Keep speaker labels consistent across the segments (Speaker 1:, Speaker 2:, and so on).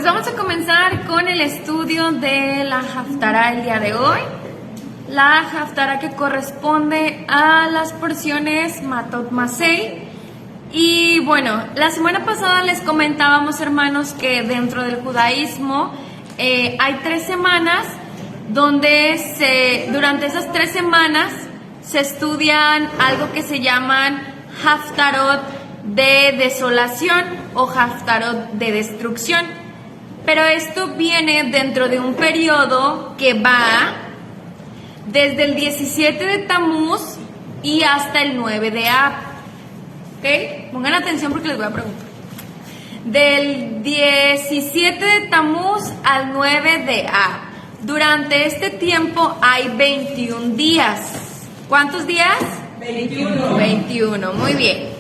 Speaker 1: Pues vamos a comenzar con el estudio de la Haftará el día de hoy. La Haftará que corresponde a las porciones Matot Masei. Y bueno, la semana pasada les comentábamos, hermanos, que dentro del judaísmo hay 3 semanas donde durante esas 3 semanas se estudian algo que se llaman Haftarot de desolación o Haftarot de destrucción. Pero esto viene dentro de un periodo que va desde el 17 de Tamuz y hasta el 9 de Ab. ¿Ok? Pongan atención porque les voy a preguntar. Del 17 de Tamuz al 9 de Ab. Durante este tiempo hay 21 días. ¿Cuántos días?
Speaker 2: 21.
Speaker 1: 21, muy bien.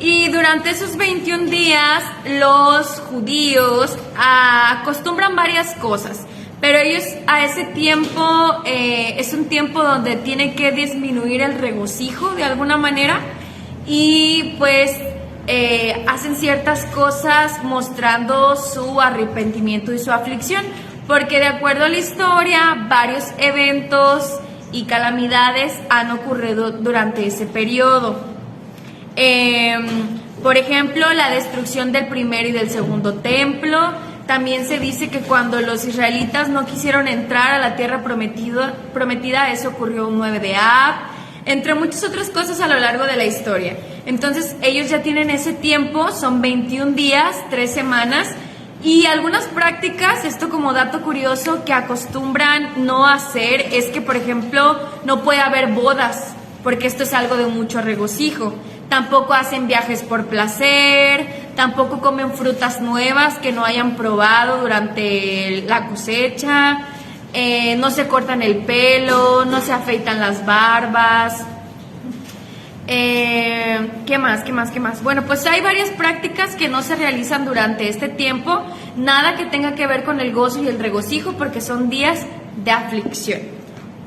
Speaker 1: Y durante esos 21 días los judíos acostumbran varias cosas, pero ellos a ese tiempo es un tiempo donde tienen que disminuir el regocijo de alguna manera y pues hacen ciertas cosas mostrando su arrepentimiento y su aflicción, porque de acuerdo a la historia varios eventos y calamidades han ocurrido durante ese periodo. Por ejemplo, la destrucción del primer y del segundo templo. También se dice que cuando los israelitas no quisieron entrar a la tierra prometida, eso ocurrió un 9 de Ab, entre muchas otras cosas a lo largo de la historia. Entonces ellos ya tienen ese tiempo, son 21 días, 3 semanas, y algunas prácticas, esto como dato curioso, que acostumbran no hacer es que, por ejemplo, no puede haber bodas, porque esto es algo de mucho regocijo. Tampoco hacen viajes por placer, tampoco comen frutas nuevas que no hayan probado durante la cosecha, no se cortan el pelo, no se afeitan las barbas. ¿Qué más? Bueno, pues hay varias prácticas que no se realizan durante este tiempo, nada que tenga que ver con el gozo y el regocijo, porque son días de aflicción.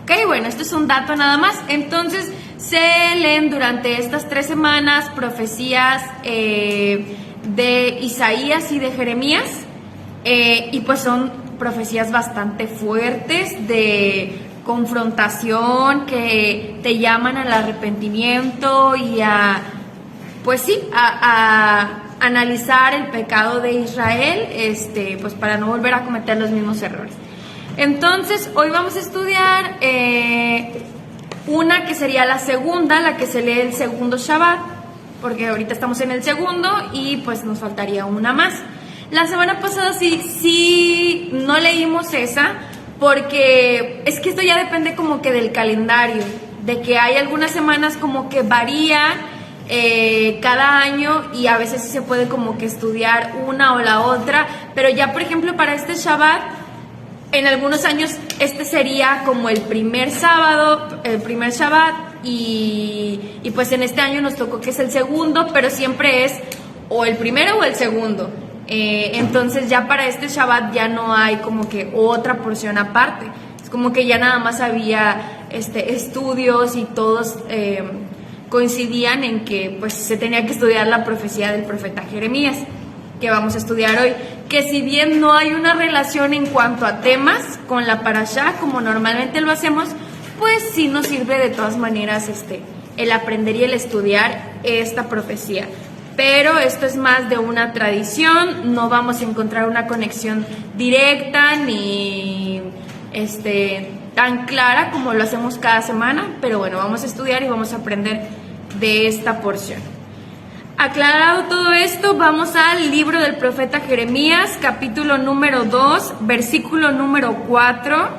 Speaker 1: Ok, bueno, esto es un dato nada más. Entonces, se leen durante estas 3 semanas profecías de Isaías y de Jeremías, y pues son profecías bastante fuertes de confrontación que te llaman al arrepentimiento y a analizar el pecado de Israel, pues para no volver a cometer los mismos errores. Entonces, hoy vamos a estudiar una que sería la segunda, la que se lee el segundo Shabbat, porque ahorita estamos en el segundo y pues nos faltaría una más. La semana pasada sí no leímos esa, porque es que esto ya depende como que del calendario, de que hay algunas semanas como que varían cada año y a veces sí se puede como que estudiar una o la otra, pero ya por ejemplo para este Shabbat, en algunos años este sería como el primer sábado, el primer Shabbat, y pues en este año nos tocó que es el segundo, pero siempre es o el primero o el segundo. Entonces ya para este Shabbat ya no hay como que otra porción aparte. Es como que ya nada más había estudios y todos coincidían en que pues se tenía que estudiar la profecía del profeta Jeremías, que vamos a estudiar hoy, que si bien no hay una relación en cuanto a temas con la parashá, como normalmente lo hacemos, pues sí nos sirve de todas maneras el aprender y el estudiar esta profecía. Pero esto es más de una tradición, no vamos a encontrar una conexión directa ni tan clara como lo hacemos cada semana, pero bueno, vamos a estudiar y vamos a aprender de esta porción. Aclarado todo esto, vamos al libro del profeta Jeremías, capítulo número 2, versículo número 4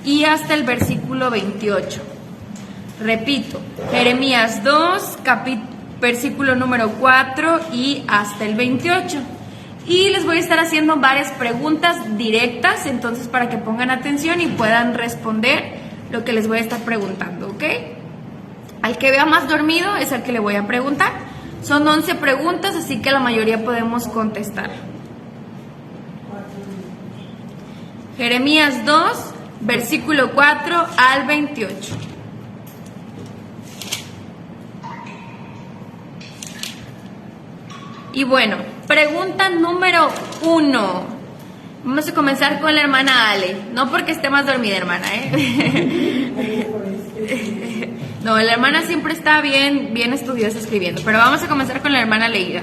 Speaker 1: y hasta el versículo 28. Repito, Jeremías 2, versículo número 4 y hasta el 28. Y les voy a estar haciendo varias preguntas directas, entonces para que pongan atención y puedan responder lo que les voy a estar preguntando, ¿ok? Al que vea más dormido es al que le voy a preguntar. Son 11 preguntas, así que la mayoría podemos contestar. Jeremías 2, versículo 4 al 28. Y bueno, pregunta número 1. Vamos a comenzar con la hermana Ale. No porque esté más dormida, hermana, No, la hermana siempre está bien estudiosa escribiendo. Pero vamos a comenzar con la hermana Leida.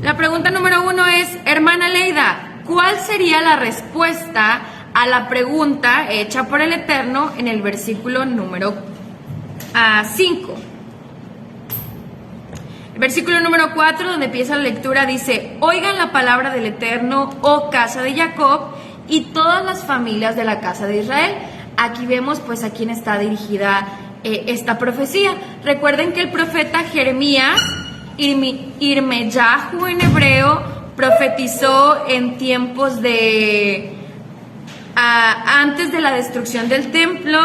Speaker 1: La pregunta número 1 es, hermana Leida, ¿cuál sería la respuesta a la pregunta hecha por el Eterno en el versículo número 5? El versículo número 4, donde empieza la lectura, dice: oigan la palabra del Eterno, oh casa de Jacob, y todas las familias de la casa de Israel. Aquí vemos pues a quién está dirigida esta profecía. Recuerden que el profeta Jeremías, Irmeyahu en hebreo, profetizó en tiempos de antes de la destrucción del templo,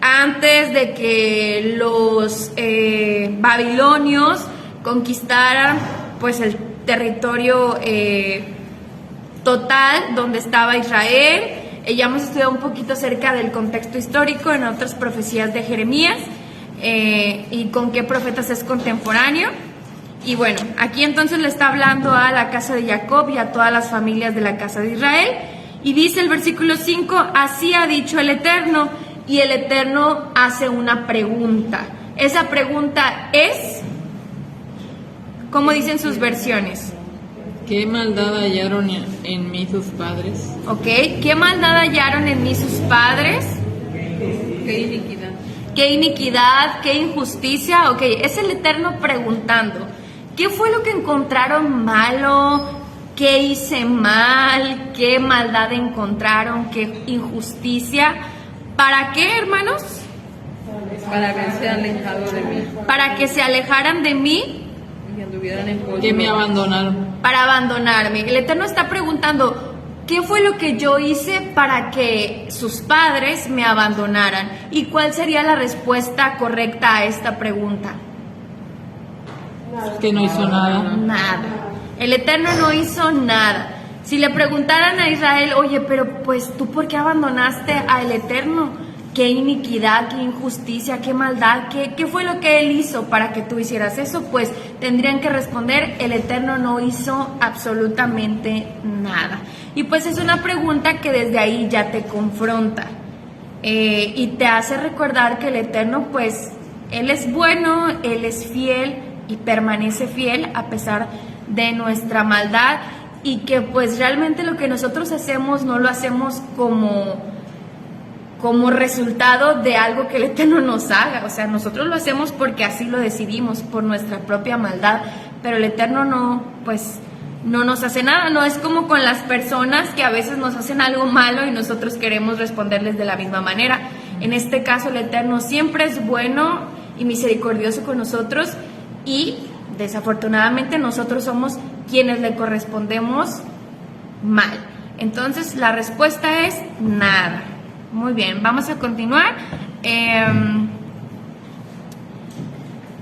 Speaker 1: antes de que los babilonios conquistaran pues el territorio total donde estaba Israel. Ya hemos estudiado un poquito acerca del contexto histórico en otras profecías de Jeremías y con qué profetas es contemporáneo. Y bueno, aquí entonces le está hablando a la casa de Jacob y a todas las familias de la casa de Israel. Y dice el versículo 5, así ha dicho el Eterno. Y el Eterno hace una pregunta. Esa pregunta es, ¿cómo dicen sus versiones?
Speaker 2: ¿Qué maldad hallaron en mí sus padres?
Speaker 1: Ok, ¿qué maldad hallaron en mí sus padres?
Speaker 2: ¿Qué iniquidad?
Speaker 1: ¿Qué iniquidad? ¿Qué injusticia? Ok, es el Eterno preguntando, ¿qué fue lo que encontraron malo? ¿Qué hice mal? ¿Qué maldad encontraron? ¿Qué injusticia? ¿Para qué, hermanos?
Speaker 2: Para haberse alejado de mí.
Speaker 1: Para que se alejaran de mí.
Speaker 2: Y anduvieran en pos. Que me abandonaron.
Speaker 1: Para abandonarme. El Eterno está preguntando, ¿qué fue lo que yo hice para que sus padres me abandonaran? ¿Y cuál sería la respuesta correcta a esta pregunta?
Speaker 2: Que no hizo nada.
Speaker 1: Nada. El Eterno no hizo nada. Si le preguntaran a Israel, oye, pero pues tú ¿por qué abandonaste al Eterno? ¿Qué iniquidad, qué injusticia, qué maldad, qué fue lo que Él hizo para que tú hicieras eso? Pues tendrían que responder, el Eterno no hizo absolutamente nada. Y pues es una pregunta que desde ahí ya te confronta y te hace recordar que el Eterno pues Él es bueno, Él es fiel y permanece fiel a pesar de nuestra maldad, y que pues realmente lo que nosotros hacemos no lo hacemos como resultado de algo que el Eterno nos haga. O sea, nosotros lo hacemos porque así lo decidimos, por nuestra propia maldad, pero el Eterno no nos hace nada. No es como con las personas que a veces nos hacen algo malo y nosotros queremos responderles de la misma manera. En este caso el Eterno siempre es bueno y misericordioso con nosotros, y desafortunadamente nosotros somos quienes le correspondemos mal. Entonces la respuesta es nada. Muy bien, vamos a continuar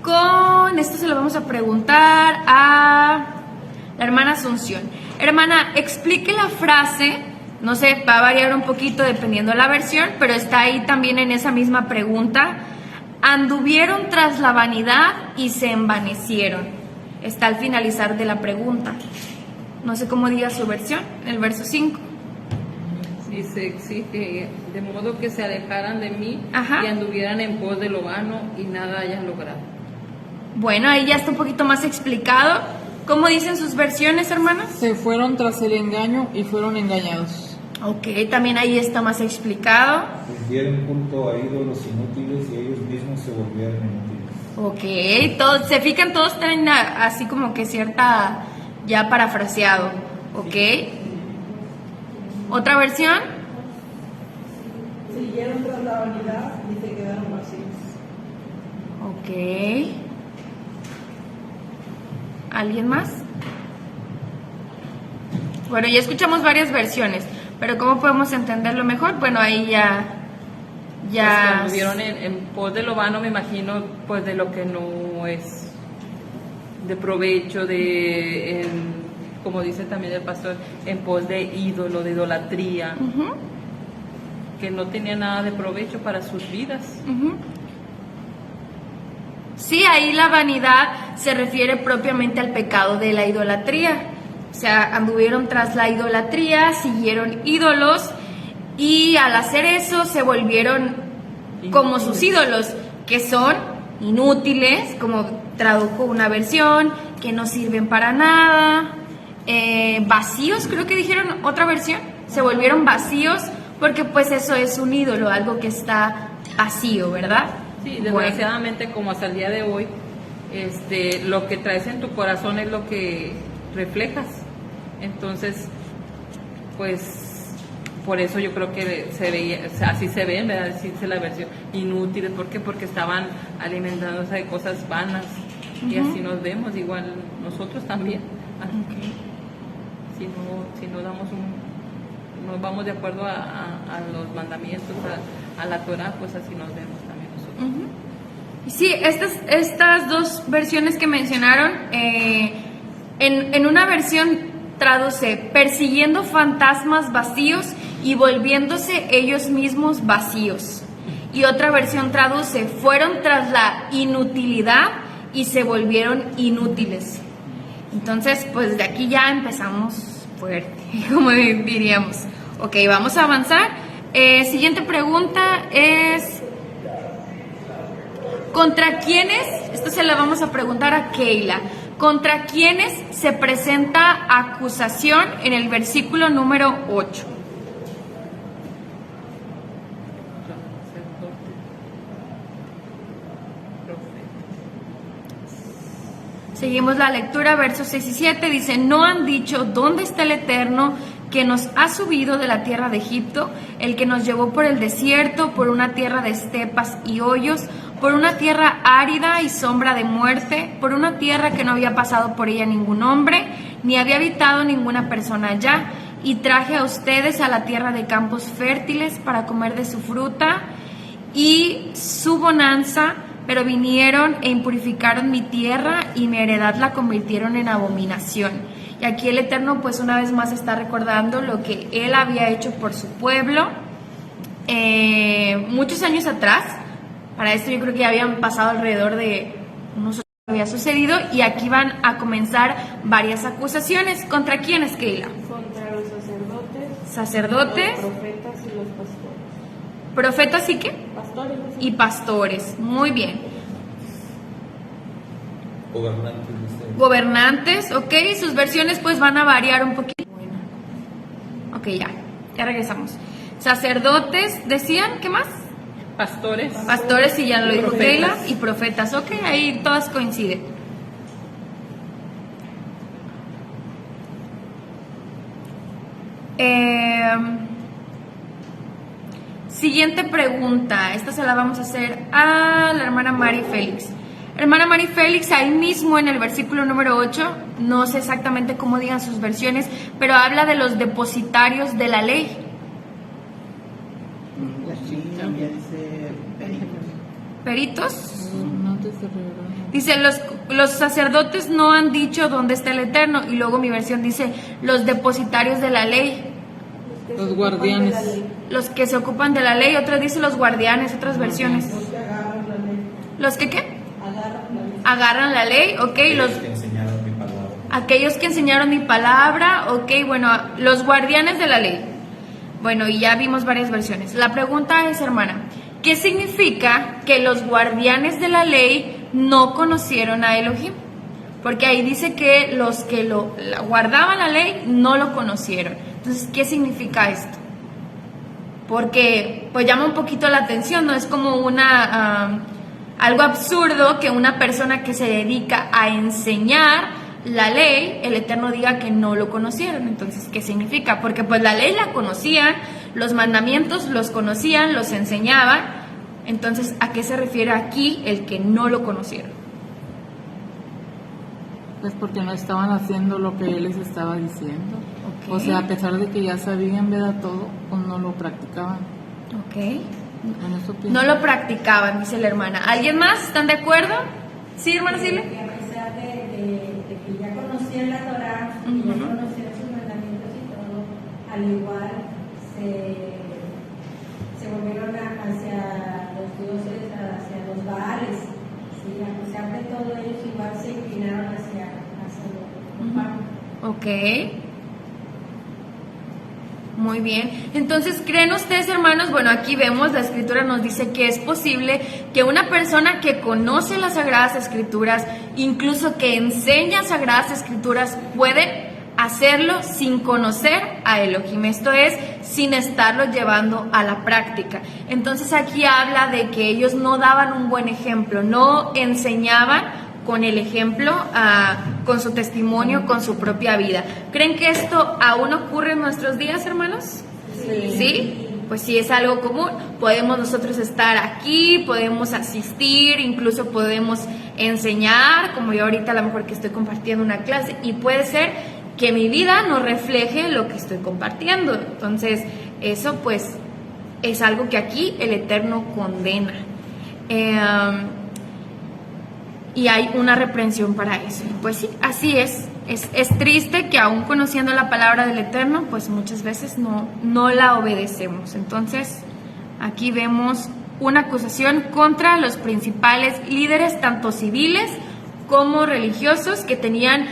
Speaker 1: con esto. Se lo vamos a preguntar a la hermana Asunción. Hermana, explique la frase, no sé, va a variar un poquito dependiendo de la versión, pero está ahí también en esa misma pregunta. Anduvieron tras la vanidad y se envanecieron. Está al finalizar de la pregunta. No sé cómo diga su versión, en el verso 5.
Speaker 2: Dice, exige, de modo que se alejaran de mí.
Speaker 1: Ajá.
Speaker 2: Y anduvieran en pos de lo vano y nada hayan logrado.
Speaker 1: Bueno, ahí ya está un poquito más explicado. ¿Cómo dicen sus versiones, hermanas?
Speaker 2: Se fueron tras el engaño y fueron engañados.
Speaker 1: Ok, también ahí está más explicado.
Speaker 3: Dieron culto a ídolos inútiles y ellos mismos se volvieron inútiles.
Speaker 1: Ok, todos, se fijan, todos traen así como que cierta, ya parafraseado. Ok. ¿Otra versión?
Speaker 4: Siguieron tras la vanidad y se quedaron vacíos.
Speaker 1: Ok. ¿Alguien más? Bueno, ya escuchamos varias versiones, pero ¿cómo podemos entenderlo mejor? Bueno, ahí ya...
Speaker 2: Pues anduvieron en pos de lo vano, me imagino, pues de lo que no es de provecho, como dice también el pastor, en pos de ídolo, de idolatría, que no tenía nada de provecho para sus vidas.
Speaker 1: Sí, ahí la vanidad se refiere propiamente al pecado de la idolatría, O sea, anduvieron tras la idolatría, siguieron ídolos y al hacer eso se volvieron como sus ídolos, que son inútiles, como tradujo una versión, que no sirven para nada, vacíos, creo que dijeron otra versión, se volvieron vacíos porque pues eso es un ídolo, algo que está vacío, ¿verdad?
Speaker 2: Sí, desgraciadamente como hasta el día de hoy, lo que traes en tu corazón es lo que reflejas. Entonces, pues por eso yo creo que se veía, o sea, así se ven, ¿verdad? Dice la versión, inútiles. ¿Por qué? Porque estaban alimentándose de cosas vanas. Y así nos vemos, igual nosotros también.
Speaker 1: Okay.
Speaker 2: Si no damos no vamos de acuerdo a los mandamientos, a la Torah, pues así nos vemos también nosotros.
Speaker 1: Sí, estas dos versiones que mencionaron, en una versión traduce persiguiendo fantasmas vacíos y volviéndose ellos mismos vacíos. Y otra versión traduce fueron tras la inutilidad y se volvieron inútiles. Entonces, pues de aquí ya empezamos fuerte, como diríamos. Ok, vamos a avanzar. Siguiente pregunta es: ¿contra quiénes? Esto se la vamos a preguntar a Keila. ¿Contra quiénes se presenta acusación en el versículo número 8? Seguimos la lectura, versos 6 y 7. Dice: ¿no han dicho dónde está el Eterno que nos ha subido de la tierra de Egipto, el que nos llevó por el desierto, por una tierra de estepas y hoyos, por una tierra árida y sombra de muerte, por una tierra que no había pasado por ella ningún hombre, ni había habitado ninguna persona allá? Y traje a ustedes a la tierra de campos fértiles para comer de su fruta y su bonanza, pero vinieron e impurificaron mi tierra y mi heredad la convirtieron en abominación. Y aquí el Eterno pues una vez más está recordando lo que Él había hecho por su pueblo muchos años atrás. Para esto yo creo que ya habían pasado alrededor de unos años que había sucedido, y aquí van a comenzar varias acusaciones. ¿Contra quiénes, Keila?
Speaker 5: Contra los sacerdotes.
Speaker 1: Sacerdotes.
Speaker 5: Los profetas y los pastores.
Speaker 1: ¿Profetas y qué?
Speaker 5: Pastores.
Speaker 1: Y pastores. Muy bien. Gobernantes, ok. Sus versiones pues van a variar un poquito. Ok, ya regresamos. Sacerdotes, decían, ¿qué más?
Speaker 2: Pastores.
Speaker 1: Pastores, y ya lo dijo
Speaker 2: Profetas.
Speaker 1: Keila, y profetas, ok, ahí todas coinciden. Siguiente pregunta, esta se la vamos a hacer a la hermana Mari Félix. Hermana Mari Félix, ahí mismo en el versículo número 8, no sé exactamente cómo digan sus versiones, pero habla de los depositarios de la ley.
Speaker 6: Aquí también dice peritos.
Speaker 1: ¿Peritos? Dice, los sacerdotes no han dicho dónde está el Eterno, y luego mi versión dice, los depositarios de la ley.
Speaker 5: Los guardianes.
Speaker 1: Los que se ocupan de la ley, otra dice los guardianes, otras versiones.
Speaker 4: Los que agarran la ley.
Speaker 1: ¿Los que qué?
Speaker 4: Agarran la ley.
Speaker 1: Agarran la ley, ok.
Speaker 3: Que enseñaron mi palabra.
Speaker 1: Aquellos que enseñaron mi palabra, ok, bueno, los guardianes de la ley. Bueno, y ya vimos varias versiones. La pregunta es, hermana, ¿qué significa que los guardianes de la ley no conocieron a Elohim? Porque ahí dice que los que guardaban la ley no lo conocieron. Entonces, ¿qué significa esto? Porque pues llama un poquito la atención, ¿no? Es como algo absurdo que una persona que se dedica a enseñar la ley, el Eterno diga que no lo conocieron. Entonces, ¿qué significa? Porque pues la ley la conocían, los mandamientos los conocían, los enseñaban. Entonces, ¿a qué se refiere aquí el que no lo conocieron?
Speaker 7: Pues porque no estaban haciendo lo que él les estaba diciendo.
Speaker 1: Ok.
Speaker 7: O sea, a pesar de que ya sabían, ¿verdad? Todo, pues no lo practicaban.
Speaker 1: Ok.
Speaker 7: En eso pienso.
Speaker 1: No lo practicaban, dice la hermana. ¿Alguien más? ¿Están de acuerdo? ¿Sí, hermana Silvia?
Speaker 8: Que a pesar de que ya conocían la Torah, y ya conocían sus mandamientos y todo, al igual se volvieron hacia los dioses, hacia los baales. ¿Sí? A pesar de todo, ellos igual se inclinaron hacia lo pagano.
Speaker 1: Ok. Muy bien. Entonces, ¿creen ustedes, hermanos? Bueno, aquí vemos, la Escritura nos dice que es posible que una persona que conoce las Sagradas Escrituras, incluso que enseña Sagradas Escrituras, puede hacerlo sin conocer a Elohim, esto es, sin estarlo llevando a la práctica. Entonces aquí habla de que ellos no daban un buen ejemplo, no enseñaban con el ejemplo, con su testimonio, con su propia vida. ¿Creen que esto aún ocurre en nuestros días, hermanos? ¿Sí? Pues sí, es algo común. Podemos nosotros estar aquí, podemos asistir, incluso podemos enseñar, como yo ahorita a lo mejor que estoy compartiendo una clase, y puede ser que mi vida no refleje lo que estoy compartiendo. Entonces, eso pues es algo que aquí el Eterno condena. Y hay una reprensión para eso. Pues sí, así es. Es triste que aún conociendo la palabra del Eterno, pues muchas veces no la obedecemos. Entonces, aquí vemos una acusación contra los principales líderes, tanto civiles como religiosos, que tenían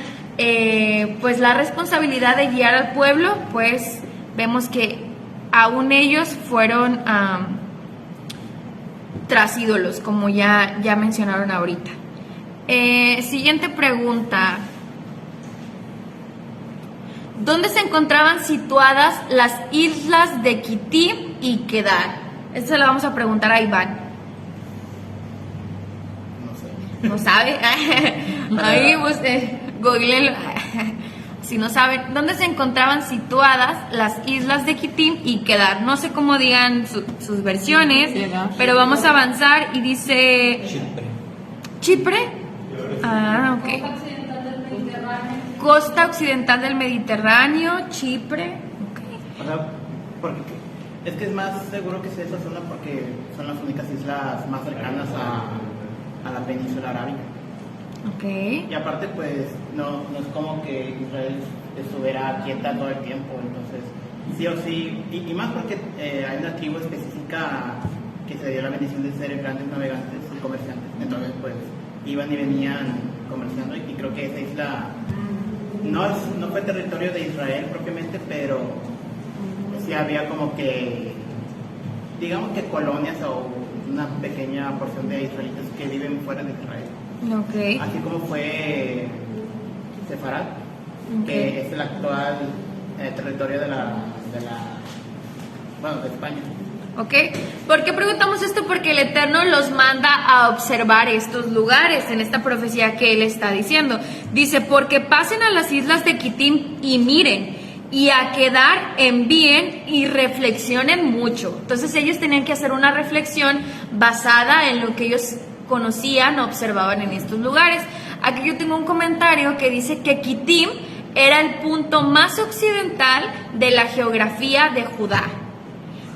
Speaker 1: pues la responsabilidad de guiar al pueblo. Pues vemos que aún ellos fueron tras ídolos, como ya mencionaron ahorita. Siguiente pregunta. ¿Dónde se encontraban situadas las islas de Kitim y Kedar? Esto se lo vamos a preguntar a Iván.
Speaker 6: No sé.
Speaker 1: ¿No sabe? Ahí googleenlo. Si no saben, ¿dónde se encontraban situadas las islas de Kitim y Kedar? No sé cómo digan sus versiones, pero vamos a avanzar y dice... ¿Chipre? Ah, ok. Costa occidental del Mediterráneo, Chipre. Okay.
Speaker 6: O sea, porque es que es más seguro que sea esa zona porque son las únicas islas más cercanas a la península arábiga.
Speaker 1: Ok.
Speaker 6: Y aparte, pues, no es como que Israel estuviera quieta todo el tiempo, entonces, sí o sí, y más porque hay una tribu específica que se dio la bendición de ser grandes navegantes y comerciantes, entonces, pues, iban y venían comerciando, y creo que esa isla no fue territorio de Israel propiamente, pero sí había como que, digamos que colonias o una pequeña porción de israelitas que viven fuera de Israel.
Speaker 1: Okay.
Speaker 6: Así como fue Sefarad,
Speaker 1: Okay.
Speaker 6: que es el actual territorio de España.
Speaker 1: ¿Ok? ¿Por qué preguntamos esto? Porque el Eterno los manda a observar estos lugares en esta profecía que Él está diciendo. Dice, porque pasen a las islas de Kitim y miren, y a Kedar envíen y reflexionen mucho. Entonces ellos tenían que hacer una reflexión basada en lo que ellos conocían, observaban en estos lugares. Aquí yo tengo un comentario que dice que Kitim era el punto más occidental de la geografía de Judá,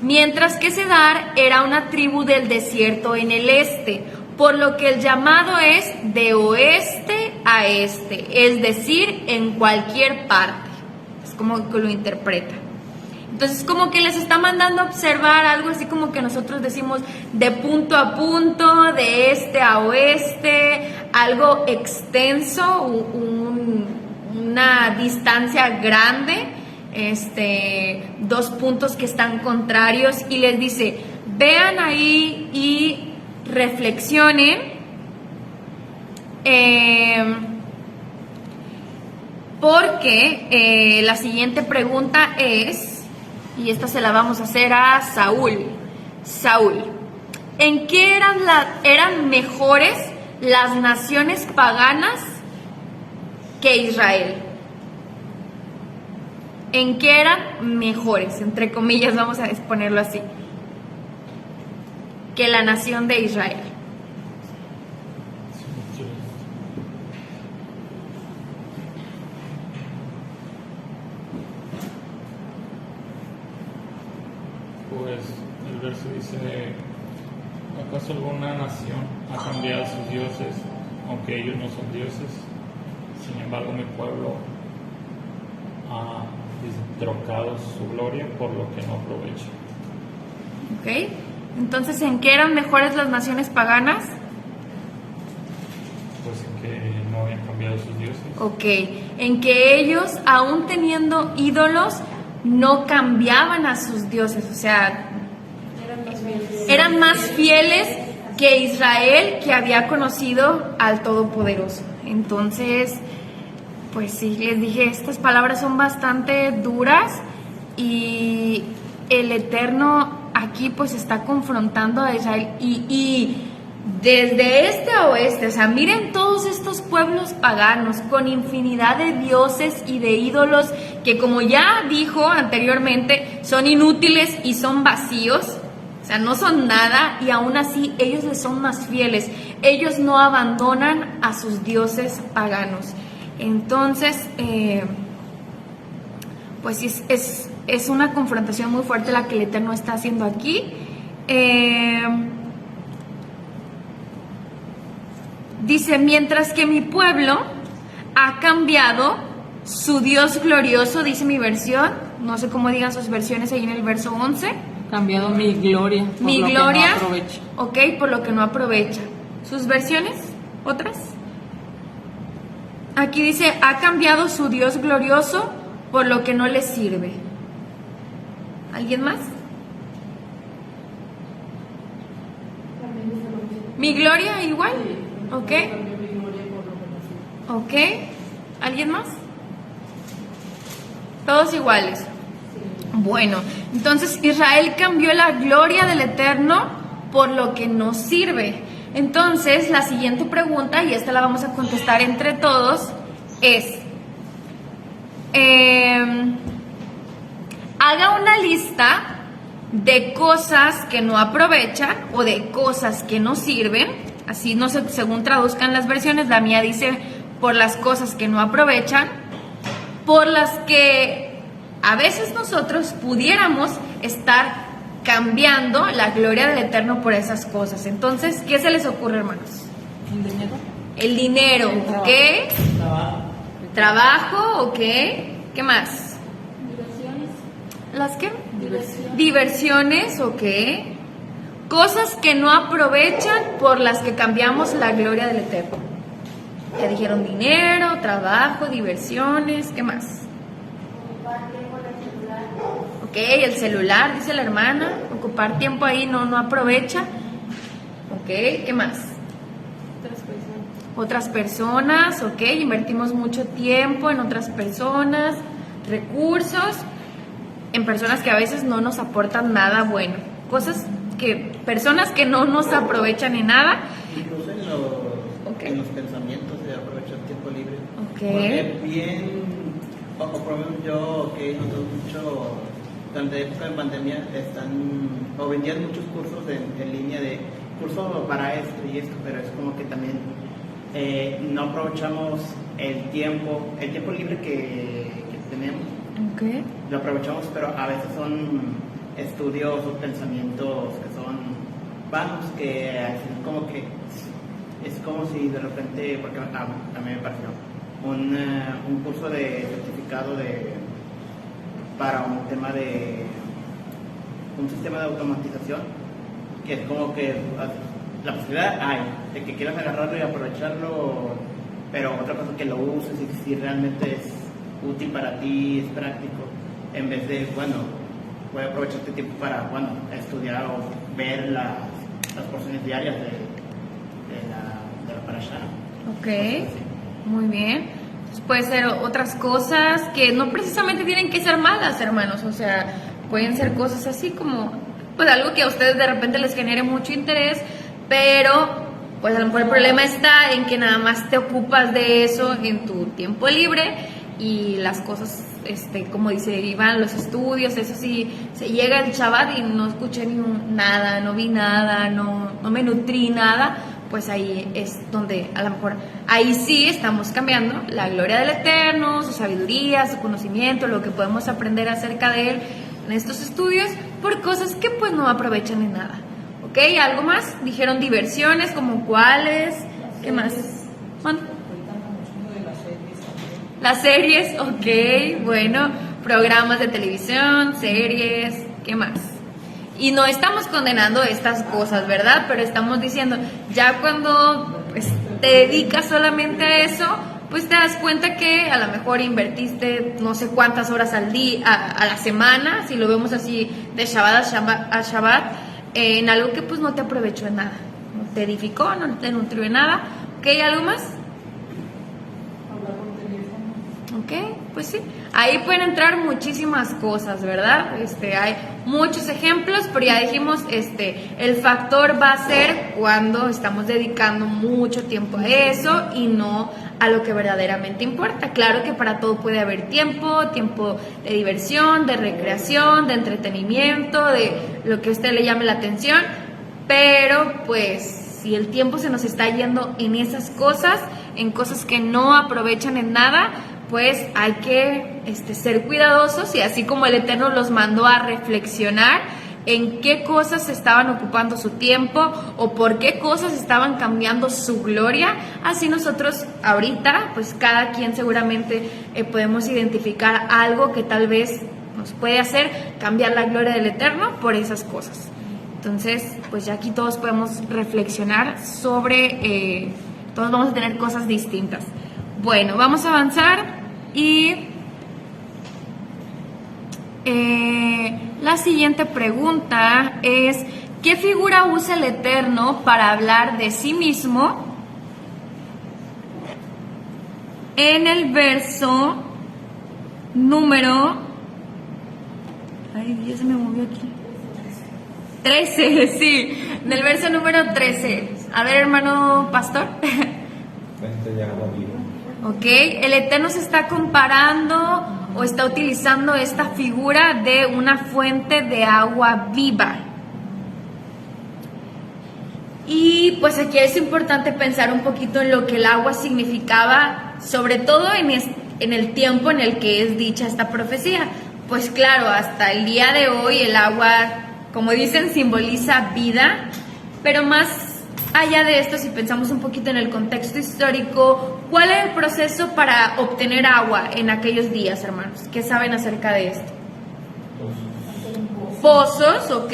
Speaker 1: mientras que Kedar era una tribu del desierto en el este, por lo que el llamado es de oeste a este, es decir, en cualquier parte. Es como que lo interpreta. Entonces como que les está mandando a observar algo así como que nosotros decimos de punto a punto, de este a oeste, algo extenso, una distancia grande. Dos puntos que están contrarios, y les dice, vean ahí y reflexionen, porque la siguiente pregunta es, y esta se la vamos a hacer a Saúl, ¿en qué eran mejores las naciones paganas que Israel? ¿En qué eran mejores, entre comillas, vamos a ponerlo así, que la nación de Israel?
Speaker 9: Pues el verso dice, ¿acaso alguna nación ha cambiado sus dioses, aunque ellos no son dioses? Sin embargo, mi pueblo ha trocado su gloria por lo que no aprovecha.
Speaker 1: Ok, entonces, ¿en qué eran mejores las naciones paganas?
Speaker 9: Pues en que no habían cambiado sus dioses.
Speaker 1: Ok, en que ellos, aún teniendo ídolos, no cambiaban a sus dioses, o sea, eran más fieles que Israel, que había conocido al Todopoderoso. Entonces, pues sí, les dije, estas palabras son bastante duras y el Eterno aquí pues está confrontando a Israel y desde este a oeste, o sea, miren todos estos pueblos paganos con infinidad de dioses y de ídolos que, como ya dijo anteriormente, son inútiles y son vacíos, o sea, no son nada, y aún así ellos les son más fieles, ellos no abandonan a sus dioses paganos. Entonces, pues sí, es una confrontación muy fuerte la que el Eterno está haciendo aquí. Dice, mientras que mi pueblo ha cambiado su Dios glorioso, dice mi versión, no sé cómo digan sus versiones ahí en el verso 11.
Speaker 7: Cambiado mi gloria. Por
Speaker 1: Mi
Speaker 7: lo
Speaker 1: gloria,
Speaker 7: que no aprovecha.
Speaker 1: ok, por lo que no aprovecha. ¿Sus versiones? ¿Otras? Aquí dice, ha cambiado su Dios glorioso por lo que no le sirve. ¿Alguien más?
Speaker 4: También dice lo mismo.
Speaker 1: ¿Mi gloria igual? Ok.
Speaker 4: Cambió mi gloria por lo que no sirve.
Speaker 1: Ok. ¿Alguien más? Todos iguales. Bueno, entonces Israel cambió la gloria del Eterno por lo que no sirve. Entonces, la siguiente pregunta, y esta la vamos a contestar entre todos, es: haga una lista de cosas que no aprovechan o de cosas que no sirven. Así, no sé, según traduzcan las versiones, la mía dice por las cosas que no aprovechan, por las que a veces nosotros pudiéramos estar cambiando la gloria del Eterno por esas cosas. Entonces, ¿qué se les ocurre, hermanos?
Speaker 7: ¿El dinero?
Speaker 1: El dinero, ¿ok? Trabajo, ¿ok? ¿Qué más?
Speaker 5: Diversiones.
Speaker 1: ¿Las qué?
Speaker 5: Diversiones.
Speaker 1: Diversiones, ¿ok? Cosas que no aprovechan por las que cambiamos la gloria del Eterno. Ya dijeron dinero, trabajo, diversiones, ¿qué más? Ok, el celular, dice la hermana, ocupar tiempo ahí no aprovecha. Ok, ¿qué más? Otras personas, ok, invertimos mucho tiempo en otras personas, recursos, en personas que a veces no nos aportan nada bueno. Personas que no nos aprovechan en nada.
Speaker 6: Incluso en los pensamientos de aprovechar tiempo libre.
Speaker 1: Ok.
Speaker 6: Porque bien, o por lo menos yo que he notado mucho, durante época de pandemia, vendían muchos cursos en línea de curso para esto y esto, pero es como que también no aprovechamos el tiempo libre que tenemos.
Speaker 1: Ok.
Speaker 6: Lo aprovechamos, pero a veces son estudios o pensamientos que son vanos, que al final como que es como si de repente, porque a mí me pareció un curso de certificado para un tema de un sistema de automatización, que es como que la posibilidad hay de que quieras agarrarlo y aprovecharlo, pero otra cosa que lo uses y si realmente es útil para ti, es práctico, en vez de, voy a aprovechar este tiempo para, estudiar o ver las porciones diarias de la parashá.
Speaker 1: Ok, muy bien. Entonces puede ser otras cosas que no precisamente tienen que ser malas, hermanos. O sea, pueden ser cosas así como, pues algo que a ustedes de repente les genere mucho interés, pero pues a lo mejor el problema está en que nada más te ocupas de eso en tu tiempo libre y las cosas, como dice Iván, los estudios, eso sí, se llega el Shabbat y no escuché nada, no vi nada, no me nutrí nada, pues ahí es donde a lo mejor, ahí sí estamos cambiando la gloria del Eterno, su sabiduría, su conocimiento, lo que podemos aprender acerca de Él en estos estudios, por cosas que pues no aprovechan en nada. ¿Ok? ¿Algo más? Dijeron diversiones, ¿como cuáles? ¿Qué más? Las series, ok, bueno, programas de televisión, series, ¿qué más? Y no estamos condenando estas cosas, ¿verdad? Pero estamos diciendo, ya cuando pues, te dedicas solamente a eso, pues te das cuenta que a lo mejor invertiste no sé cuántas horas al día, a la semana, si lo vemos así de Shabbat a Shabbat, en algo que pues no te aprovechó en nada, no te edificó, no te nutrió en nada. ¿Ok? ¿Algo más? Ok, pues sí, ahí pueden entrar muchísimas cosas, ¿verdad? Hay muchos ejemplos, pero ya dijimos, el factor va a ser cuando estamos dedicando mucho tiempo a eso y no a lo que verdaderamente importa. Claro que para todo puede haber tiempo de diversión, de recreación, de entretenimiento, de lo que a usted le llame la atención, pero pues si el tiempo se nos está yendo en esas cosas, en cosas que no aprovechan en nada, pues hay que ser cuidadosos, y así como el Eterno los mandó a reflexionar en qué cosas estaban ocupando su tiempo o por qué cosas estaban cambiando su gloria, así nosotros ahorita, pues cada quien seguramente podemos identificar algo que tal vez nos puede hacer cambiar la gloria del Eterno por esas cosas. Entonces, pues ya aquí todos podemos reflexionar sobre, todos vamos a tener cosas distintas. Bueno, vamos a avanzar y la siguiente pregunta es: ¿qué figura usa el Eterno para hablar de sí mismo en el verso número... Ay, Dios, se me movió aquí. 13, sí, del verso número 13. A ver, hermano pastor.
Speaker 3: Fuente de agua viva.
Speaker 1: Ok, el Eterno se está comparando o está utilizando esta figura de una fuente de agua viva. Y pues aquí es importante pensar un poquito en lo que el agua significaba, sobre todo en el tiempo en el que es dicha esta profecía. Pues claro, hasta el día de hoy el agua, como dicen, simboliza vida, pero más allá de esto, si pensamos un poquito en el contexto histórico, ¿cuál es el proceso para obtener agua en aquellos días, hermanos? ¿Qué saben acerca de esto? Pozos, ¿ok?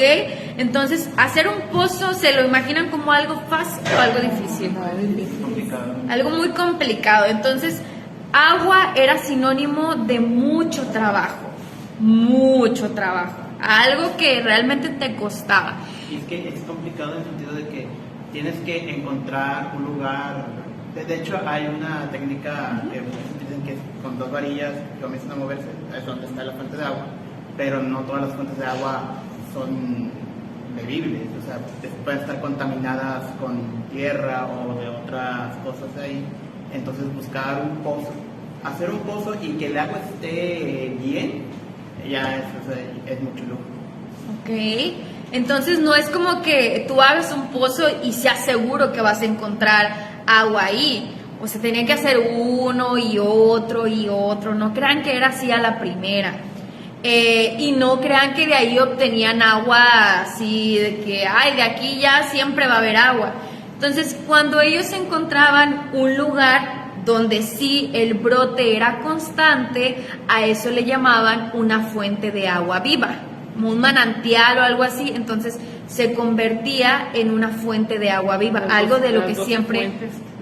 Speaker 1: Entonces, hacer un pozo, ¿se lo imaginan como algo fácil o algo difícil? Algo muy complicado. Entonces, agua era sinónimo de mucho trabajo, algo que realmente te costaba.
Speaker 6: Y es que es complicado en el sentido de que tienes que encontrar un lugar. De hecho, hay una técnica que dicen que es con dos varillas que comienzan a moverse, es donde está la fuente de agua, pero no todas las fuentes de agua son bebibles, o sea, pueden estar contaminadas con tierra o de otras cosas ahí. Entonces, buscar un pozo, hacer un pozo y que el agua esté bien, ya es mucho lujo.
Speaker 1: Ok, entonces no es como que tú hagas un pozo y seas seguro que vas a encontrar agua ahí. O sea, tenía que hacer uno y otro, no crean que era así a la primera. Y no crean que de ahí obtenían agua así, de que, ay, de aquí ya siempre va a haber agua. Entonces, cuando ellos encontraban un lugar donde sí el brote era constante, a eso le llamaban una fuente de agua viva, un manantial o algo así. Entonces se convertía en una fuente de agua viva, algo de lo que siempre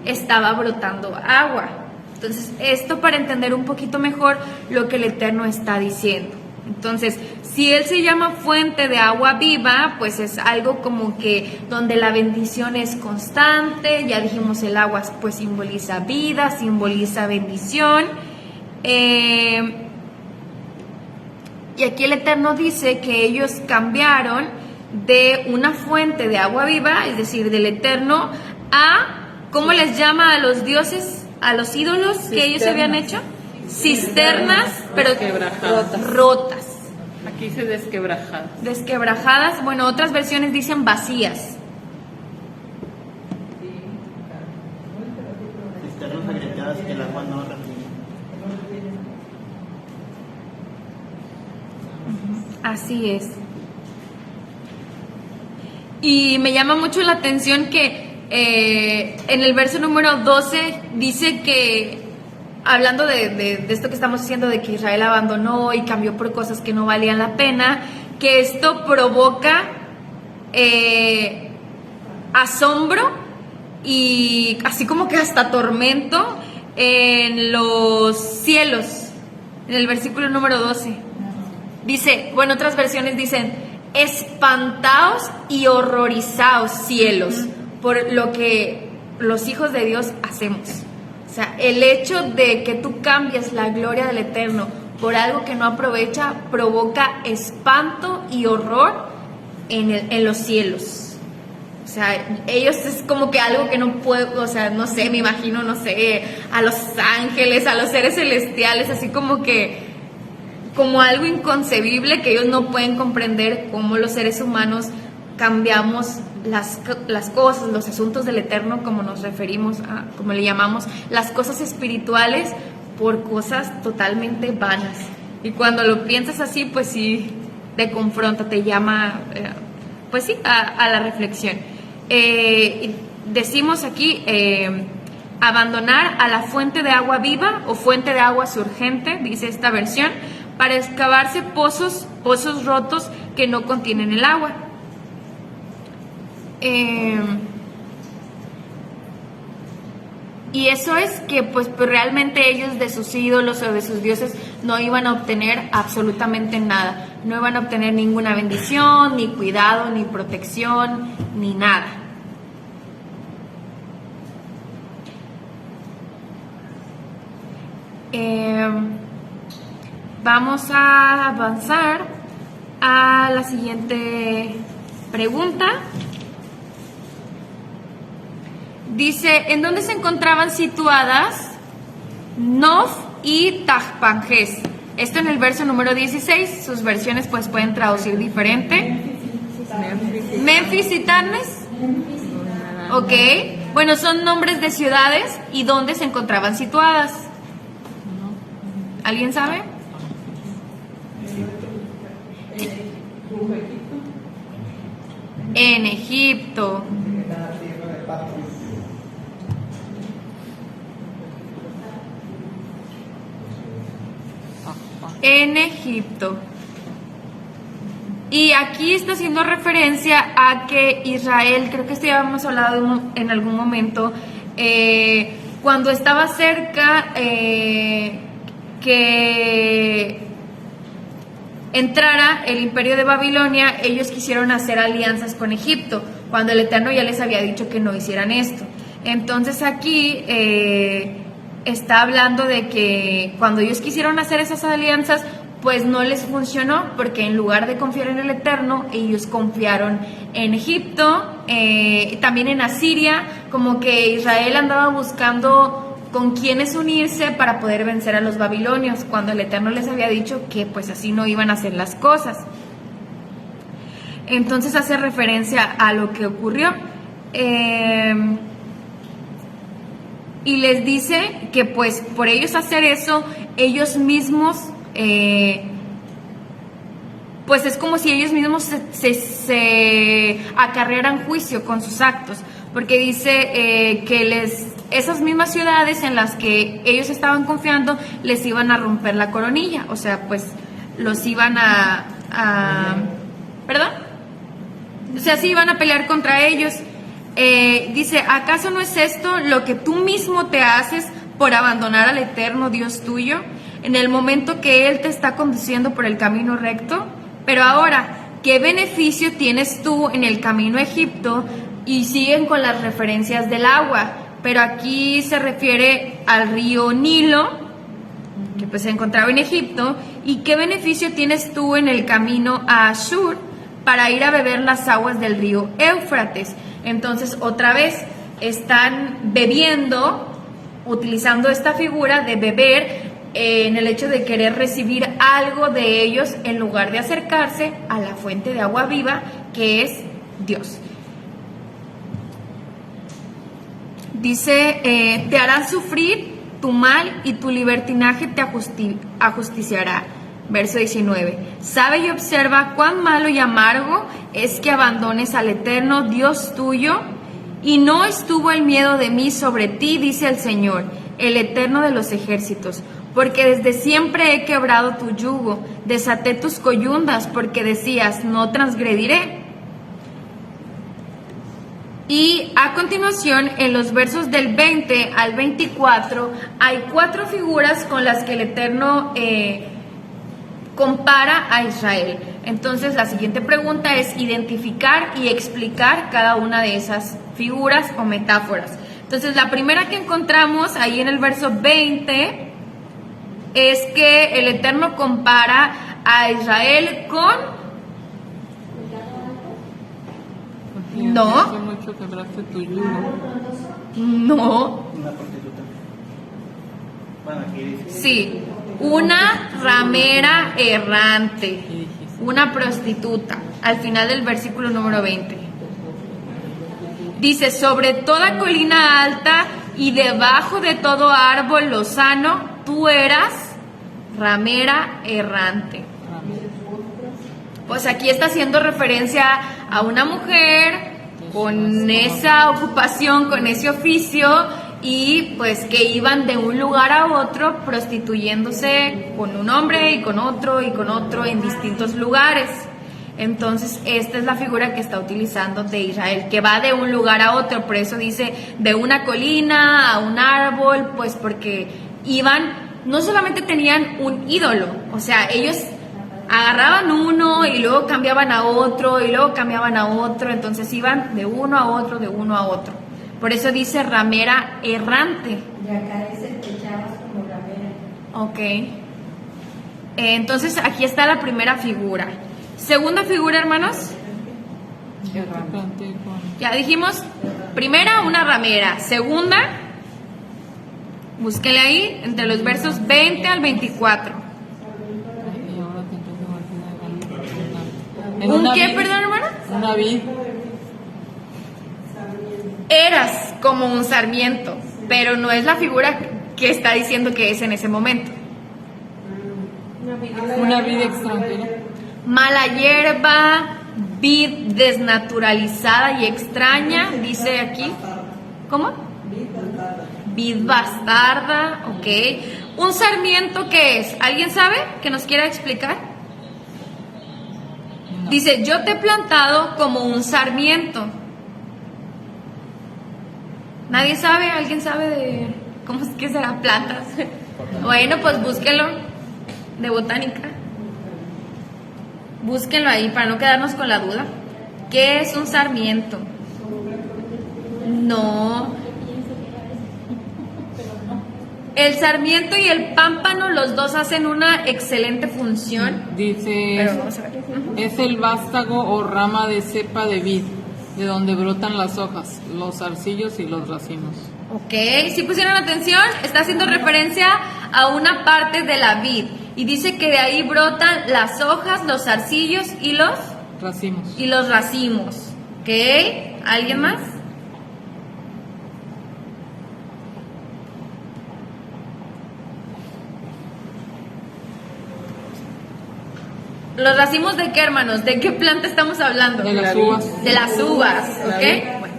Speaker 1: estaba brotando agua. Entonces, esto para entender un poquito mejor lo que el Eterno está diciendo. Entonces, si Él se llama fuente de agua viva, pues es algo como que donde la bendición es constante. Ya dijimos, el agua pues simboliza vida, simboliza bendición. Y aquí el Eterno dice que ellos cambiaron de una fuente de agua viva, es decir, del Eterno, a, ¿cómo les llama a los dioses, a los ídolos que ellos habían hecho? Cisternas, pero rotas.
Speaker 2: Aquí dice desquebrajadas.
Speaker 1: Desquebrajadas, bueno, otras versiones dicen vacías.
Speaker 6: Cisternas agrietadas que el agua no recibe.
Speaker 1: Así es. Y me llama mucho la atención que en el verso número 12 dice que, hablando de esto que estamos diciendo, de que Israel abandonó y cambió por cosas que no valían la pena, que esto provoca asombro y así como que hasta tormento en los cielos, en el versículo número 12. Dice, bueno, otras versiones dicen, espantaos y horrorizaos cielos por lo que los hijos de Dios hacemos. O sea, el hecho de que tú cambies la gloria del Eterno por algo que no aprovecha provoca espanto y horror en los cielos. O sea, ellos es como que algo que no puedo, o sea, no sé, me imagino, no sé, a los ángeles, a los seres celestiales, así como que como algo inconcebible que ellos no pueden comprender cómo los seres humanos cambiamos las cosas, los asuntos del Eterno, como nos referimos a, como le llamamos, las cosas espirituales por cosas totalmente vanas. Y cuando lo piensas así, pues sí, te confronta, te llama, pues sí, a la reflexión. Decimos aquí, abandonar a la fuente de agua viva o fuente de agua surgente, dice esta versión, para excavarse pozos rotos que no contienen el agua. Y eso es que pues realmente ellos de sus ídolos o de sus dioses no iban a obtener absolutamente nada, no iban a obtener ninguna bendición, ni cuidado, ni protección, ni nada. Vamos a avanzar a la siguiente pregunta. Dice, ¿en dónde se encontraban situadas Nof y Tahpanhes? Esto en el verso número 16, sus versiones pues pueden traducir diferente. Memphis y Tanis. Ok, bueno, son nombres de ciudades y dónde se encontraban situadas. ¿Alguien sabe? En Egipto. En Egipto. Y aquí está haciendo referencia a que Israel, creo que esto ya hemos hablado en algún momento, cuando estaba cerca que entrara el imperio de Babilonia, ellos quisieron hacer alianzas con Egipto, cuando el Eterno ya les había dicho que no hicieran esto. Entonces aquí está hablando de que cuando ellos quisieron hacer esas alianzas, pues no les funcionó, porque en lugar de confiar en el Eterno, ellos confiaron en Egipto, también en Asiria, como que Israel andaba buscando con quiénes unirse para poder vencer a los babilonios, cuando el Eterno les había dicho que pues así no iban a hacer las cosas. Entonces hace referencia a lo que ocurrió. Y les dice que pues por ellos hacer eso, ellos mismos, pues es como si ellos mismos se acarrearan juicio con sus actos, porque dice que esas mismas ciudades en las que ellos estaban confiando les iban a romper la coronilla, o sea, pues los iban ¿perdón? O sea, sí iban a pelear contra ellos. Dice, ¿acaso no es esto lo que tú mismo te haces por abandonar al Eterno Dios tuyo en el momento que Él te está conduciendo por el camino recto? Pero ahora, ¿qué beneficio tienes tú en el camino a Egipto? Y siguen con las referencias del agua, pero aquí se refiere al río Nilo, que pues se encontraba en Egipto. ¿Y qué beneficio tienes tú en el camino a Ashur para ir a beber las aguas del río Éufrates? Entonces otra vez están bebiendo, utilizando esta figura de beber en el hecho de querer recibir algo de ellos en lugar de acercarse a la fuente de agua viva que es Dios. Dice, te harán sufrir tu mal y tu libertinaje te ajusticiará. Verso 19. Sabe y observa cuán malo y amargo es que abandones al Eterno Dios tuyo, y no estuvo el miedo de mí sobre ti, dice el Señor, el Eterno de los ejércitos, porque desde siempre he quebrado tu yugo, desaté tus coyundas, porque decías, no transgrediré. Y a continuación, en los versos del 20 al 24, hay 4 figuras con las que el Eterno compara a Israel. Entonces, la siguiente pregunta es identificar y explicar cada una de esas figuras o metáforas. Entonces, la primera que encontramos ahí en el verso 20 es que el Eterno compara a Israel con... No.
Speaker 7: Hace mucho quebraste tu yugo.
Speaker 1: No.
Speaker 6: Una prostituta. Bueno, aquí dice.
Speaker 1: Sí, una ramera errante, una prostituta, al final del versículo número 20. Dice, sobre toda colina alta y debajo de todo árbol lozano, tú eras ramera errante. Pues aquí está haciendo referencia a una mujer con esa ocupación, con ese oficio, y pues que iban de un lugar a otro prostituyéndose con un hombre y con otro en distintos lugares. Entonces esta es la figura que está utilizando de Israel, que va de un lugar a otro. Por eso dice de una colina a un árbol, pues porque iban, no solamente tenían un ídolo, o sea, ellos agarraban uno y luego cambiaban a otro y luego cambiaban a otro, entonces iban de uno a otro, de uno a otro. Por eso dice ramera errante.
Speaker 8: Y acá dice te echabas como ramera.
Speaker 1: Ok. Entonces aquí está la primera figura. Segunda figura, hermanos. Ya dijimos, primera una ramera. Segunda, búsquenle ahí entre los versos 20 al 24. ¿Un qué, perdón, hermana?
Speaker 7: Una vid.
Speaker 1: Eras como un sarmiento, pero no es la figura que está diciendo que es en ese momento.
Speaker 7: Una vid extranjera.
Speaker 1: Mala hierba, vid desnaturalizada y extraña, dice aquí. ¿Cómo? Vid bastarda, ok. ¿Un sarmiento qué es? ¿Alguien sabe que nos quiera explicar? Dice, yo te he plantado como un sarmiento. ¿Nadie sabe? ¿Alguien sabe de cómo es que serán plantas? Bueno, pues búsquenlo de botánica. Búsquenlo ahí para no quedarnos con la duda. ¿Qué es un sarmiento? No. El sarmiento y el pámpano, los dos hacen una excelente función.
Speaker 7: Dice,
Speaker 1: Pero vamos a ver.
Speaker 7: es el vástago o rama de cepa de vid, de donde brotan las hojas, los zarcillos y los racimos.
Speaker 1: Ok, si pusieron atención, está haciendo referencia a una parte de la vid. Y dice que de ahí brotan las hojas, los zarcillos y los racimos. Ok, ¿alguien más? ¿Los racimos de qué, hermanos? ¿De qué planta estamos hablando?
Speaker 7: De las uvas.
Speaker 1: De las uvas, ¿ok? Bueno.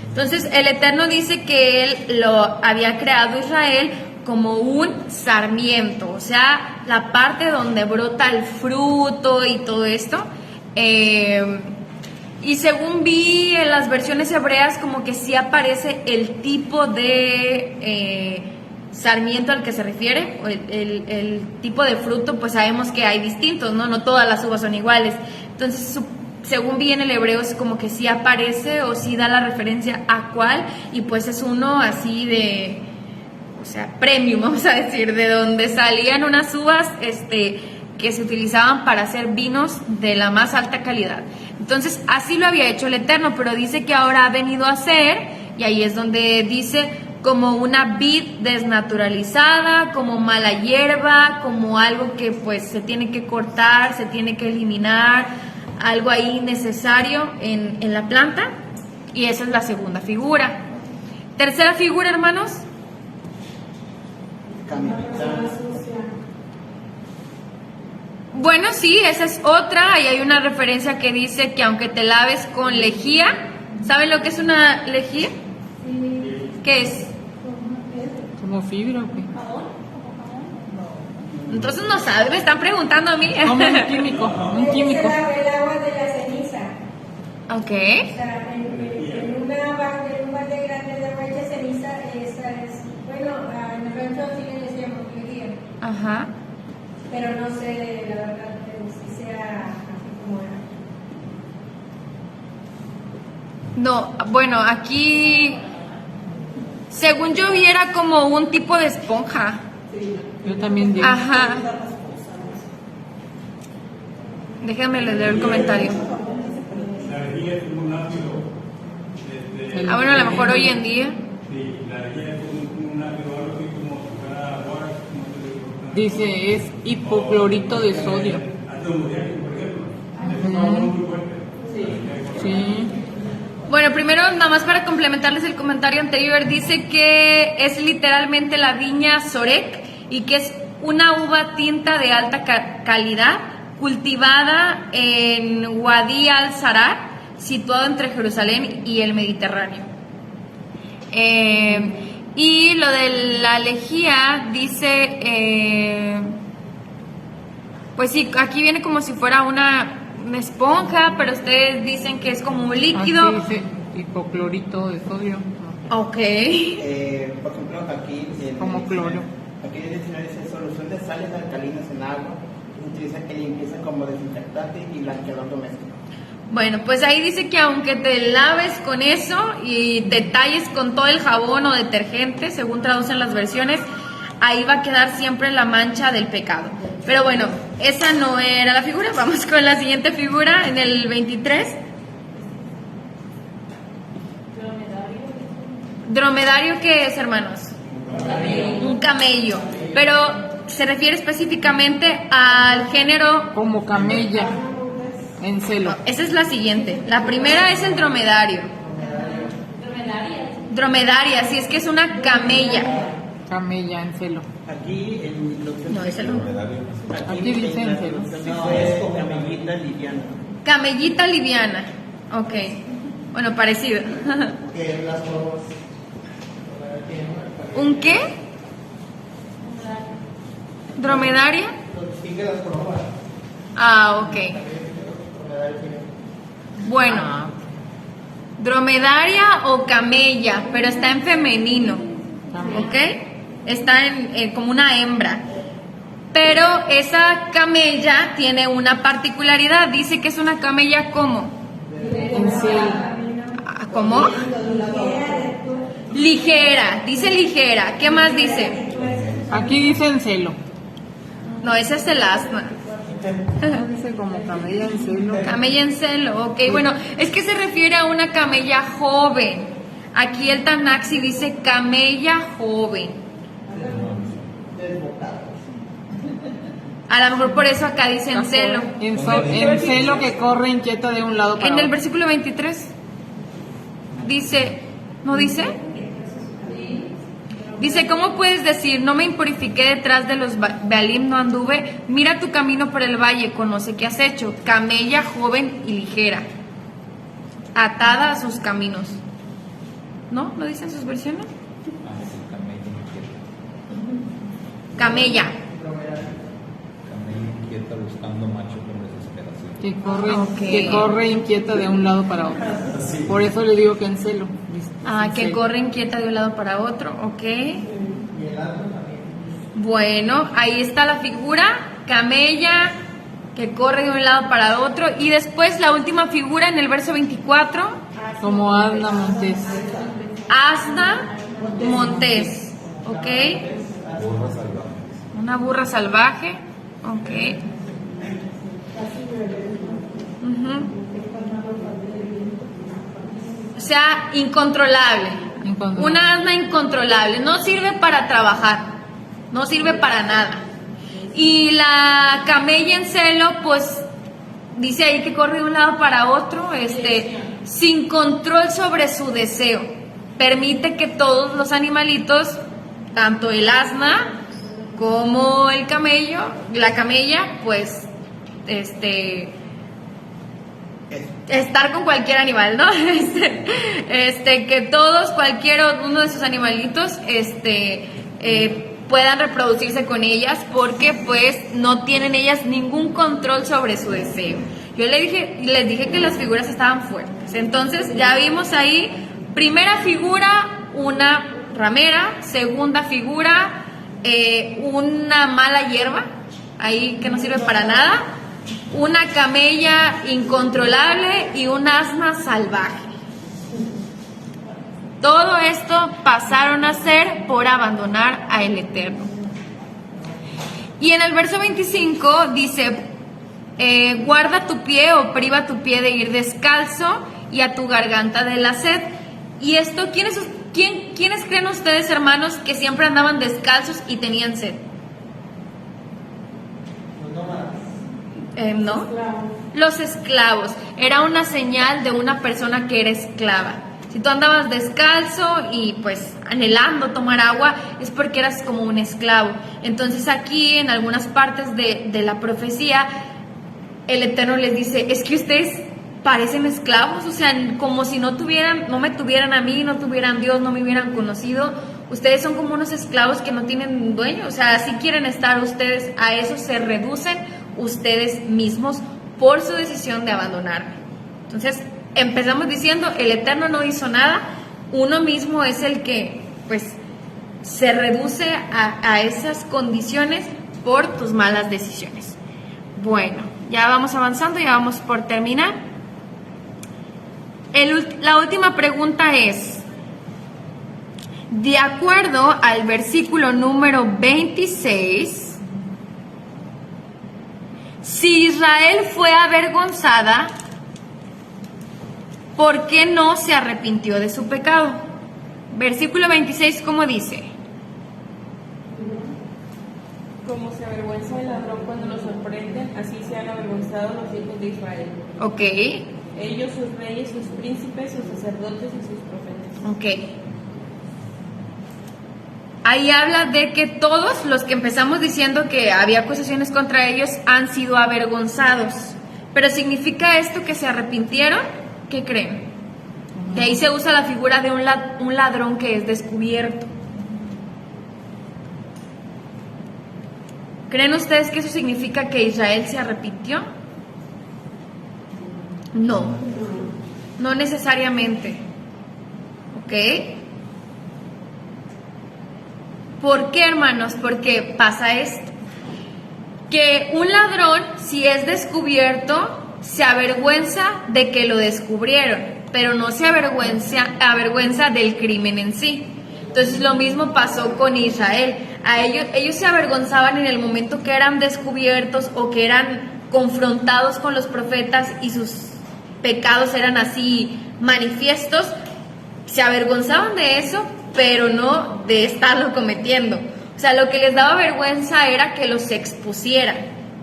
Speaker 1: Entonces, el Eterno dice que Él lo había creado Israel como un sarmiento, o sea, la parte donde brota el fruto y todo esto. Y según vi en las versiones hebreas, como que sí aparece el tipo de sarmiento al que se refiere, o el tipo de fruto, pues sabemos que hay distintos, ¿no? No todas las uvas son iguales. Entonces, según vi en el hebreo, es como que sí aparece o sí da la referencia a cuál, y pues es uno así de, o sea, premium, vamos a decir, de donde salían unas uvas que se utilizaban para hacer vinos de la más alta calidad. Entonces, así lo había hecho el Eterno, pero dice que ahora ha venido a ser, y ahí es donde dice, como una vid desnaturalizada, como mala hierba, como algo que pues se tiene que cortar, se tiene que eliminar, algo ahí necesario en la planta. Y esa es la segunda figura. Tercera figura, hermanos. Bueno, sí, esa es otra. Ahí hay una referencia que dice que aunque te laves con lejía, ¿saben lo que es una lejía? ¿Qué es?
Speaker 7: ¿Como fibra o qué?
Speaker 1: Entonces no sabe, me están preguntando a mí.
Speaker 7: Como un químico, un químico.
Speaker 8: Es el agua de la ceniza.
Speaker 1: Ok.
Speaker 8: O sea, en una
Speaker 1: Ajá.
Speaker 8: Pero no sé, la verdad, si sea así como era.
Speaker 1: No, bueno, aquí, según yo vi, era como un tipo de esponja.
Speaker 7: Yo también digo.
Speaker 1: Ajá. Déjame leer el comentario.
Speaker 10: La lejía es como un ácido.
Speaker 1: Ah, bueno, a lo mejor hoy en día.
Speaker 10: Sí, la lejía es un ácido, algo así como si fuera agua, como se le corta.
Speaker 7: Dice, es hipoclorito de sodio.
Speaker 10: Ácido muriático, por ejemplo. Es un agua muy fuerte.
Speaker 7: Sí.
Speaker 1: Bueno, primero, nada más para complementarles el comentario anterior, dice que es literalmente la viña Sorek y que es una uva tinta de alta calidad cultivada en Wadi al-Zarar, situado entre Jerusalén y el Mediterráneo. Y lo de la lejía dice, pues sí, aquí viene como si fuera una esponja, pero ustedes dicen que es como un líquido.
Speaker 7: Aquí dice hipoclorito de sodio.
Speaker 1: Ok.
Speaker 6: Por ejemplo, aquí
Speaker 7: Como cloro.
Speaker 6: Aquí el diccionario dice solución de sales alcalinas en agua. Se utiliza que limpieza como desinfectante y blanqueador doméstico.
Speaker 1: Bueno, pues ahí dice que aunque te laves con eso y detalles con todo el jabón o detergente, según traducen las versiones, ahí va a quedar siempre la mancha del pecado. Pero bueno, esa no era la figura. Vamos con la siguiente figura en el 23. ¿Dromedario qué es, hermanos? Un camello. Pero se refiere específicamente al género.
Speaker 7: Como camella en celo.
Speaker 1: Esa es la siguiente. La primera es el dromedario. Dromedaria, sí, es que es una camella.
Speaker 7: Camella en celo.
Speaker 6: Aquí en lo que
Speaker 1: No, ese no.
Speaker 7: Aquí dice en celo.
Speaker 6: es camellita liviana.
Speaker 1: Camellita liviana. Ok. Bueno, parecido.
Speaker 6: Que las formas.
Speaker 1: ¿Un qué? ¿Dromedaria?
Speaker 6: Distingue las formas.
Speaker 1: Ah, ok. Bueno. Dromedaria o camella, pero está en femenino. ¿Ok? Está en como una hembra. Pero esa camella tiene una particularidad. Dice que es una camella ¿cómo?
Speaker 7: En celo.
Speaker 1: ¿Cómo? Ligera, dice ligera. ¿Qué más dice?
Speaker 7: Aquí dice en celo.
Speaker 1: No, ese es el asna.
Speaker 7: Dice como camella en celo.
Speaker 1: Camella en celo, ok. Bueno, es que se refiere a una camella joven. Aquí el Tanaxi dice camella joven. A lo mejor por eso acá dice en celo.
Speaker 7: En celo que corre inquieta de un lado para
Speaker 1: En el
Speaker 7: otro.
Speaker 1: versículo 23 dice, ¿no dice? Dice, ¿cómo puedes decir, no me impurifiqué detrás de los Baalim, no anduve? Mira tu camino por el valle, conoce qué has hecho. Camella joven y ligera, atada a sus caminos. ¿No? ¿Lo dicen sus versiones? Camella.
Speaker 3: Camella inquieta buscando macho con desesperación.
Speaker 7: Que corre inquieta de un lado para otro. Por eso le digo que en celo.
Speaker 1: Ah, que corre inquieta de un lado para otro, ok. Bueno, ahí está la figura, camella que corre de un lado para otro. Y después la última figura en el verso 24.
Speaker 7: Como Asna Montés.
Speaker 1: Asna Montés, ok.
Speaker 3: Burra salvaje.
Speaker 1: Una burra salvaje, ok. Ujú. O sea, incontrolable. Una asna incontrolable. No sirve para trabajar. No sirve para nada. Y la camella en celo, pues, dice ahí que corre de un lado para otro, sin control sobre su deseo. Permite que todos los animalitos, tanto el asna como el camello, la camella, pues, estar con cualquier animal, ¿no? Que todos, cualquier uno de esos animalitos, puedan reproducirse con ellas, porque pues no tienen ellas ningún control sobre su deseo. Yo les dije que las figuras estaban fuertes. Entonces ya vimos ahí, primera figura, una ramera, segunda figura, una mala hierba, ahí que no sirve para nada, una camella incontrolable y un asna salvaje. Todo esto pasaron a ser por abandonar a el Eterno. Y en el verso 25 dice, guarda tu pie o priva tu pie de ir descalzo y a tu garganta de la sed. Y esto, ¿quiénes creen ustedes, hermanos, que siempre andaban descalzos y tenían sed? ¿No? Los esclavos. Era una señal de una persona que era esclava. Si tú andabas descalzo y pues anhelando tomar agua, es porque eras como un esclavo. Entonces aquí en algunas partes de la profecía, el Eterno les dice, es que ustedes parecen esclavos, o sea, como si no me tuvieran a mí, no tuvieran Dios, no me hubieran conocido. Ustedes son como unos esclavos que no tienen dueño, o sea, así quieren estar ustedes, a eso se reducen ustedes mismos por su decisión de abandonarme. Entonces, empezamos diciendo, el Eterno no hizo nada, uno mismo es el que, pues, se reduce a esas condiciones por tus malas decisiones. Bueno, ya vamos avanzando, ya vamos por terminar. La última pregunta es, de acuerdo al versículo número 26, si Israel fue avergonzada, ¿por qué no se arrepintió de su pecado? Versículo 26, ¿cómo dice?
Speaker 5: Como se avergüenza el ladrón cuando lo sorprenden, así se han avergonzado los hijos de Israel.
Speaker 1: Ok.
Speaker 5: Ellos, sus reyes, sus príncipes, sus sacerdotes y sus profetas.
Speaker 1: Ok. Ahí habla de que todos los que empezamos diciendo que había acusaciones contra ellos han sido avergonzados. Pero ¿significa esto que se arrepintieron? ¿Qué creen? De ahí se usa la figura de un ladrón que es descubierto. ¿Creen ustedes que eso significa que Israel se arrepintió? No, no necesariamente. ¿Ok? ¿Por qué, hermanos? Porque pasa esto. Que un ladrón, si es descubierto, se avergüenza de que lo descubrieron, pero no se avergüenza del crimen en sí. Entonces lo mismo pasó con Israel. Ellos se avergonzaban en el momento que eran descubiertos o que eran confrontados con los profetas y sus pecados eran así manifiestos. Se avergonzaban de eso, pero no de estarlo cometiendo. O sea, lo que les daba vergüenza era que los expusieran.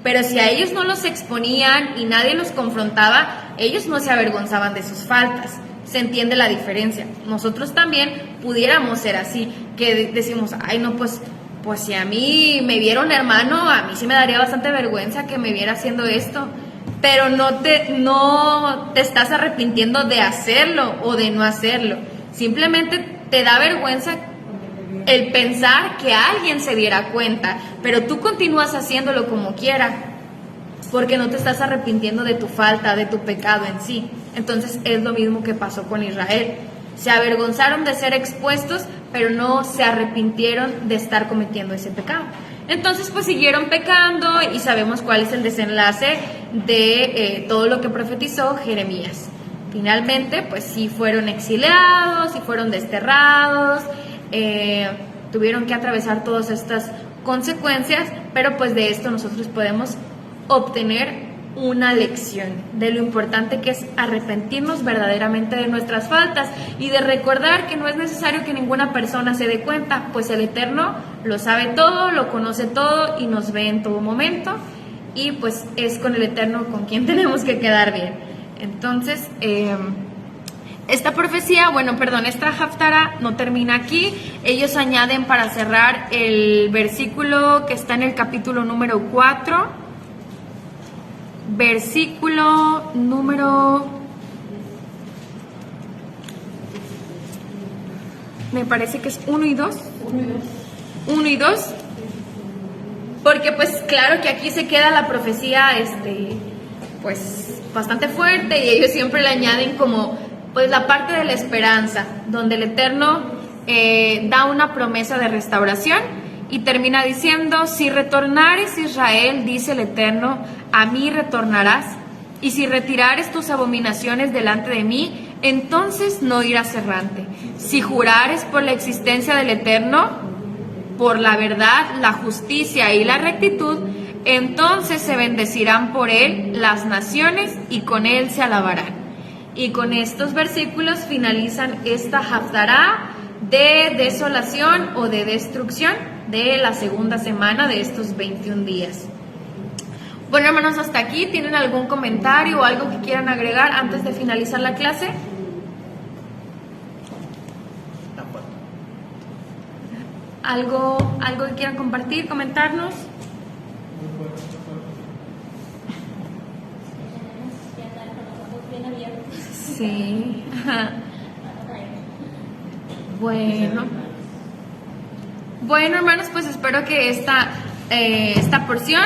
Speaker 1: Pero si a ellos no los exponían y nadie los confrontaba, ellos no se avergonzaban de sus faltas. Se entiende la diferencia. Nosotros también pudiéramos ser así, que decimos, ay no, pues si a mí me viera un hermano, a mí sí me daría bastante vergüenza que me viera haciendo esto. Pero no te estás arrepintiendo de hacerlo o de no hacerlo. Simplemente te da vergüenza el pensar que alguien se diera cuenta, pero tú continúas haciéndolo como quiera, porque no te estás arrepintiendo de tu falta, de tu pecado en sí. Entonces es lo mismo que pasó con Israel. Se avergonzaron de ser expuestos, pero no se arrepintieron de estar cometiendo ese pecado. Entonces pues siguieron pecando y sabemos cuál es el desenlace de todo lo que profetizó Jeremías. Finalmente pues sí fueron exiliados, sí fueron desterrados, tuvieron que atravesar todas estas consecuencias, pero pues de esto nosotros podemos obtener una lección de lo importante que es arrepentirnos verdaderamente de nuestras faltas y de recordar que no es necesario que ninguna persona se dé cuenta, pues el Eterno lo sabe todo, lo conoce todo y nos ve en todo momento, y pues es con el Eterno con quien tenemos que quedar bien. Entonces esta profecía, esta Haftará no termina aquí. Ellos añaden para cerrar el versículo que está en el capítulo número 4, versículo número, me parece que es 1 y 2. 1 y 2. Porque pues claro que aquí se queda la profecía pues bastante fuerte, y ellos siempre le añaden como pues la parte de la esperanza, donde el Eterno da una promesa de restauración Y termina diciendo, si retornares Israel, dice el Eterno, a mí retornarás, y si retirares tus abominaciones delante de mí, entonces no irás errante. Si jurares por la existencia del Eterno, por la verdad, la justicia y la rectitud, entonces se bendecirán por él las naciones y con él se alabarán. Y con estos versículos finalizan esta Haftará de desolación o de destrucción de la segunda semana de estos 21 días. Bueno, hermanos, hasta aquí. ¿Tienen algún comentario o algo que quieran agregar antes de finalizar la clase? ¿Algo que quieran compartir, comentarnos? Sí. Bueno, hermanos, pues espero que esta porción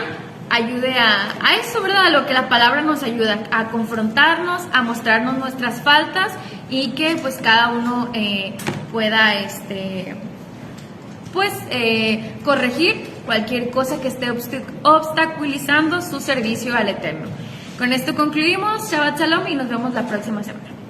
Speaker 1: ayude a eso, ¿verdad? A lo que la palabra nos ayuda, a confrontarnos, a mostrarnos nuestras faltas y que pues cada uno pueda corregir cualquier cosa que esté obstaculizando su servicio al Eterno. Con esto concluimos. Shabbat Shalom y nos vemos la próxima semana.